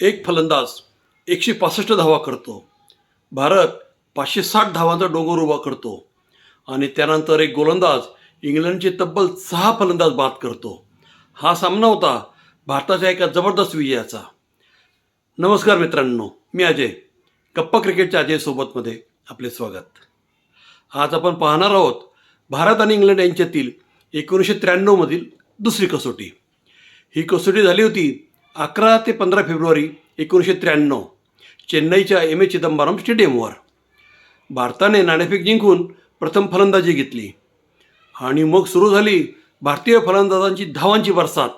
एक फलंदाज 165 धावा करतो. भारत 560 धावांचा डोंगर उभा करतो आणि त्यानंतर एक गोलंदाज इंग्लंडचे तब्बल 6 फलंदाज बाद करतो. हा सामना होता भारताच्या एका जबरदस्त विजयाचा. नमस्कार मित्रांनो, मी अजय. गप्पा क्रिकेटच्या अजय सोबतमध्ये आपले स्वागत. आज आपण पाहणार आहोत भारत आणि इंग्लंड यांच्यातील 1993 दुसरी कसोटी. ही कसोटी झाली होती 11 ते 15 फेब्रुवारी 1993 चेन्नईच्या ए चिदंबरम स्टेडियमवर. भारताने नाणेफेक जिंकून प्रथम फलंदाजी घेतली आणि मग सुरू झाली भारतीय फलंदाजांची धावांची बरसात.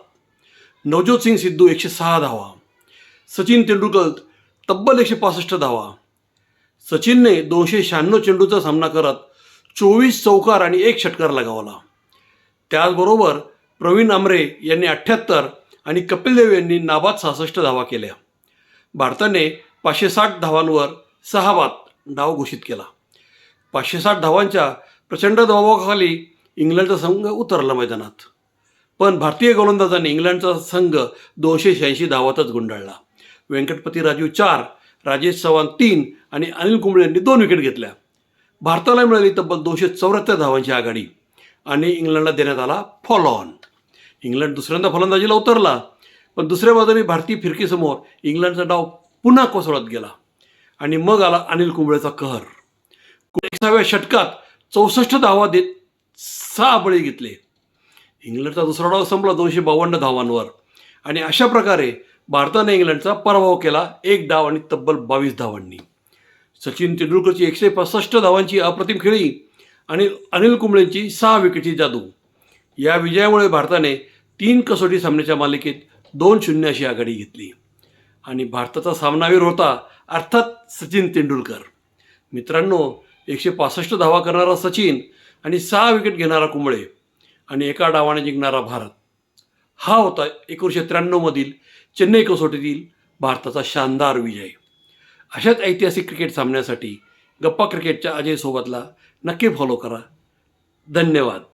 नवज्योत सिंग सिद्धू 106 धावा, सचिन तेंडुलकर तब्बल 165 धावा. सचिनने 296 चेंडूचा सामना करत 24 चौकार आणि 1 षटकार लगावला. त्याचबरोबर प्रवीण आमरे यांनी 78 आणि कपिल देव यांनी नाबाद 66 धावा केल्या. भारताने 560 धावांवर 6 बाद डाव घोषित केला. 560 धावांच्या प्रचंड दबावाखाली इंग्लंडचा संघ उतरला मैदानात. पण भारतीय गोलंदाजांनी इंग्लंडचा संघ 286 धावातच गुंडाळला. वेंकटपती राजू 4, राजेश चव्हाण 3 आणि अनिल कुंबळे यांनी 2 विकेट घेतल्या. भारताला मिळाली तब्बल 274 धावांची आघाडी आणि इंग्लंडला देण्यात आला फॉलो ऑन. इंग्लंड दुसऱ्यांदा फलंदाजीला उतरला, पण दुसऱ्या बाजूने भारतीय फिरकीसमोर इंग्लंडचा डाव पुन्हा कोसळत गेला आणि मग आला अनिल कुंबळेचा कहर. 1व्या षटकात 64 धावा देत 6 बळी घेतले. इंग्लंडचा दुसरा डाव संपला 252 धावांवर आणि अशा प्रकारे भारताने इंग्लंडचा पराभव केला 1 डाव आणि तब्बल 22 धावांनी. सचिन तेंडुलकरची 165 धावांची अप्रतिम खेळी आणि अनिल कुंबळेंची 6 विकेटची जादू. या विजयामुळे भारताने 3 कसोटी सामन्याच्या मालिकेत 2-0 अशी आघाडी घेतली आणि भारताचा सामनावीर होता अर्थात सचिन तेंडुलकर. मित्रांनो, 165 धावा करणारा सचिन आणि 6 विकेट घेणारा कुंबळे आणि एका डावाने जिंकणारा भारत, हा होता 1993 चेन्नई कसोटीतील भारताचा शानदार विजय. अशाच ऐतिहासिक क्रिकेट सामन्यासाठी गप्पा क्रिकेटच्या अजय सोबतला नक्की फॉलो करा. धन्यवाद.